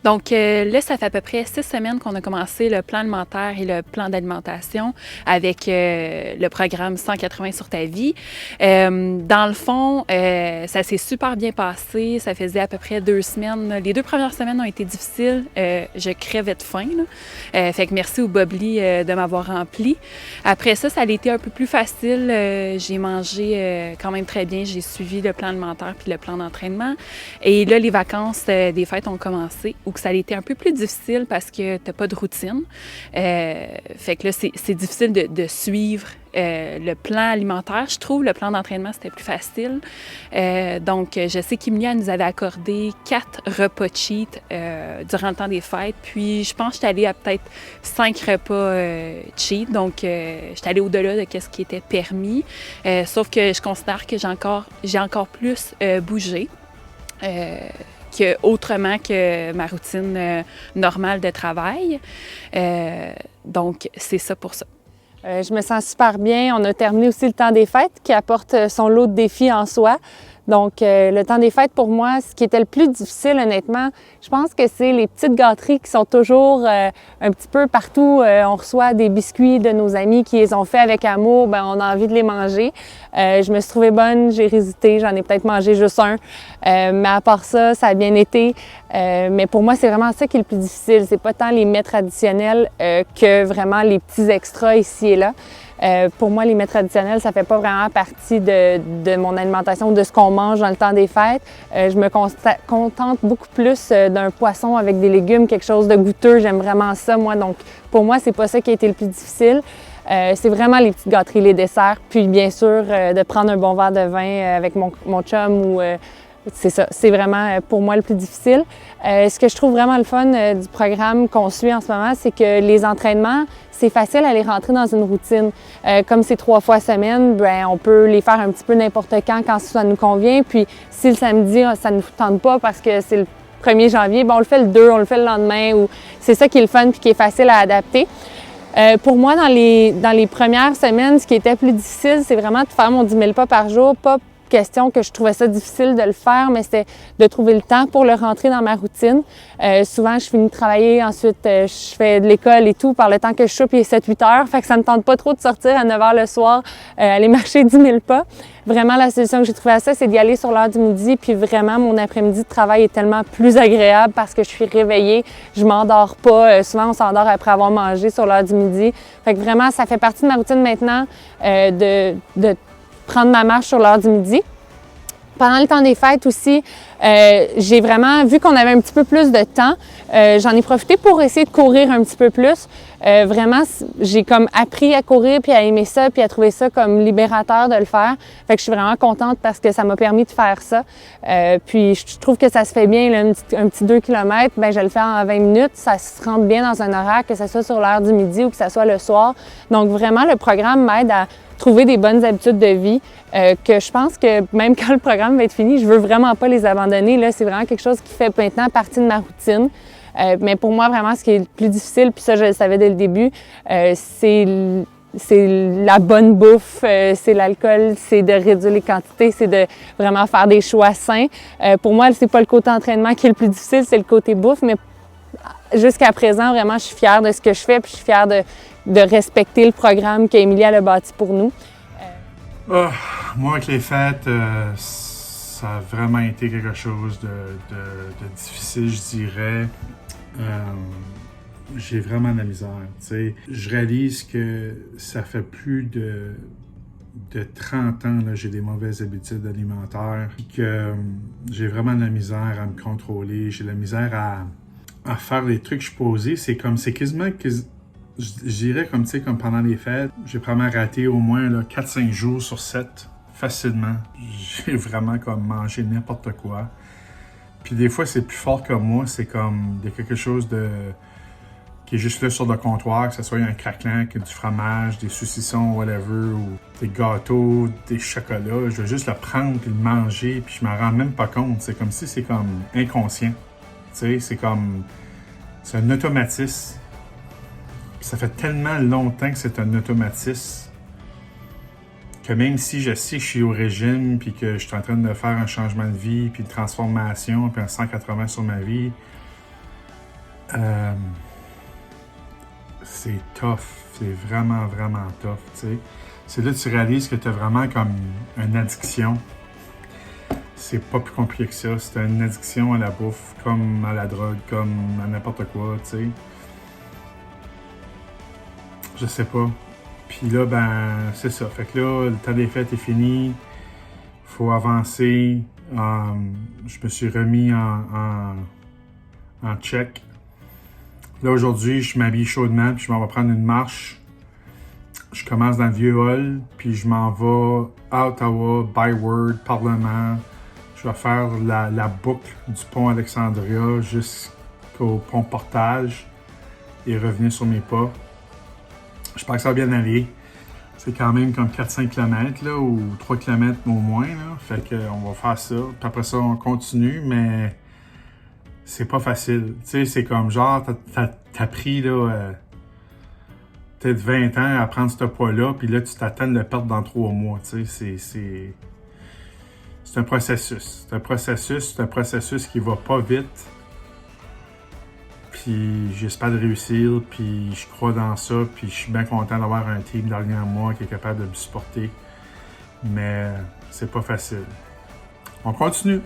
Donc là, ça fait à peu près 6 semaines qu'on a commencé le plan alimentaire et le plan d'alimentation avec le programme 180 sur ta vie. Dans le fond, ça s'est super bien passé. Ça faisait à peu près 2 semaines. Les 2 premières semaines ont été difficiles. Je crevais de faim, là. Fait que merci au Bobli de m'avoir rempli. Après ça, ça a été un peu plus facile. J'ai mangé quand même très bien. J'ai suivi le plan alimentaire puis le plan d'entraînement. Et là, les vacances des fêtes ont commencé, où que ça a été un peu plus difficile parce que tu n'as pas de routine. Fait que là, c'est difficile de suivre le plan alimentaire. Je trouve le plan d'entraînement, c'était plus facile. Donc, je sais qu'Emilia nous avait accordé 4 repas cheat durant le temps des fêtes. Puis, je pense que j'étais allée à peut-être 5 repas cheat. Donc, j'étais allée au-delà de ce qui était permis. Sauf que je considère que j'ai encore plus bougé. Autrement que ma routine normale de travail. Donc, c'est ça pour ça. Je me sens super bien. On a terminé aussi le temps des fêtes qui apporte son lot de défis en soi. Donc, le temps des fêtes, pour moi, ce qui était le plus difficile, honnêtement, je pense que c'est les petites gâteries qui sont toujours un petit peu partout. On reçoit des biscuits de nos amis qui les ont fait avec amour. Bien, on a envie de les manger. Je me suis trouvée bonne, j'ai résisté, j'en ai peut-être mangé juste un. Mais à part ça, ça a bien été. Mais pour moi, c'est vraiment ça qui est le plus difficile. C'est pas tant les mets traditionnels que vraiment les petits extras ici et là. Pour moi, les mets traditionnels, ça fait pas vraiment partie de mon alimentation, de ce qu'on mange dans le temps des fêtes. Je me contente beaucoup plus d'un poisson avec des légumes, quelque chose de goûteux. J'aime vraiment ça, moi. Donc, pour moi, c'est pas ça qui a été le plus difficile. C'est vraiment les petites gâteries, les desserts. Puis, bien sûr, de prendre un bon verre de vin avec mon chum ou... c'est ça, c'est vraiment pour moi le plus difficile. Ce que je trouve vraiment le fun du programme qu'on suit en ce moment, c'est que les entraînements, c'est facile à les rentrer dans une routine. Comme c'est 3 fois semaine, bien, on peut les faire un petit peu n'importe quand ça nous convient. Puis si le samedi, ça ne nous tente pas parce que c'est le 1er janvier, bien, on le fait le 2, on le fait le lendemain. Ou c'est ça qui est le fun puis qui est facile à adapter. Pour moi, dans les premières semaines, ce qui était plus difficile, c'est vraiment de faire mon 10 000 pas par jour, pas question que je trouvais ça difficile de le faire, mais c'était de trouver le temps pour le rentrer dans ma routine. Souvent, je finis de travailler, ensuite je fais de l'école et tout. Par le temps que je soupe, il est 7-8 heures, fait que ça me tente pas trop de sortir à 9 heures le soir, aller marcher 10 000 pas. Vraiment, la solution que j'ai trouvée à ça, c'est d'y aller sur l'heure du midi, puis vraiment, mon après-midi de travail est tellement plus agréable parce que je suis réveillée, je m'endors pas. Souvent, on s'endort après avoir mangé sur l'heure du midi. Fait que vraiment, ça fait partie de ma routine maintenant de prendre ma marche sur l'heure du midi. Pendant le temps des fêtes aussi, j'ai vraiment, vu qu'on avait un petit peu plus de temps, j'en ai profité pour essayer de courir un petit peu plus. Vraiment, j'ai comme appris à courir, puis à aimer ça, puis à trouver ça comme libérateur de le faire. Fait que je suis vraiment contente parce que ça m'a permis de faire ça. Puis je trouve que ça se fait bien, là, un petit 2 km, bien, je le fais en 20 minutes. Ça se rentre bien dans un horaire, que ce soit sur l'heure du midi ou que ce soit le soir. Donc vraiment, le programme m'aide à trouver des bonnes habitudes de vie que je pense que même quand le programme va être fini, je veux vraiment pas les abandonner. Là, c'est vraiment quelque chose qui fait maintenant partie de ma routine. Mais pour moi, vraiment, ce qui est le plus difficile, puis ça, je le savais dès le début, c'est la bonne bouffe, c'est l'alcool, c'est de réduire les quantités, c'est de vraiment faire des choix sains. Pour moi, c'est pas le côté entraînement qui est le plus difficile, c'est le côté bouffe, mais jusqu'à présent, vraiment, je suis fière de ce que je fais, puis je suis fière de respecter le programme qu'Emilia a bâti pour nous. Moi, avec les fêtes, ça a vraiment été quelque chose de difficile, je dirais. J'ai vraiment de la misère. T'sais. Je réalise que ça fait plus de 30 ans que j'ai des mauvaises habitudes alimentaires, puis que j'ai vraiment de la misère à me contrôler, j'ai de la misère à faire les trucs que je posais. C'est quasiment que je dirais comme, tu sais, comme pendant les fêtes, j'ai vraiment raté au moins 4-5 jours sur 7, facilement. J'ai vraiment comme mangé n'importe quoi. Puis des fois, c'est plus fort que moi, c'est comme il y a quelque chose qui est juste là sur le comptoir, que ce soit un craquelin, que du fromage, des saucissons, whatever, ou des gâteaux, des chocolats. Je veux juste le prendre puis le manger, puis je m'en rends même pas compte. C'est comme si c'est comme inconscient. Tu sais, c'est un automatisme. Ça fait tellement longtemps que c'est un automatisme que même si je sais que je suis au régime puis que je suis en train de faire un changement de vie puis une transformation puis un 180 sur ma vie, c'est tough. C'est vraiment, vraiment tough, tu sais. C'est là que tu réalises que tu as vraiment comme une addiction. C'est pas plus compliqué que ça. C'est une addiction à la bouffe, comme à la drogue, comme à n'importe quoi, tu sais. Je sais pas. Puis là, ben, c'est ça. Fait que là, le temps des fêtes est fini. Faut avancer. Je me suis remis en check. Là, aujourd'hui, je m'habille chaudement, puis je m'en vais prendre une marche. Je commence dans le Vieux-Hall, puis je m'en vais à Ottawa, Byward, Parlement. Je vais faire la boucle du pont Alexandria jusqu'au pont Portage et revenir sur mes pas. Je pense que ça va bien aller. C'est quand même comme 4-5 km, là, ou 3 km au moins, là. Fait qu'on va faire ça. Puis après ça, on continue, mais c'est pas facile. Tu sais, c'est comme genre, t'as pris, là, peut-être 20 ans à prendre ce poids-là, puis là, tu t'attends de le perdre dans 3 mois. Tu sais, c'est un processus. C'est un processus qui va pas vite. Puis j'espère de réussir, puis je crois dans ça, puis je suis bien content d'avoir un team derrière moi qui est capable de me supporter. Mais c'est pas facile. On continue.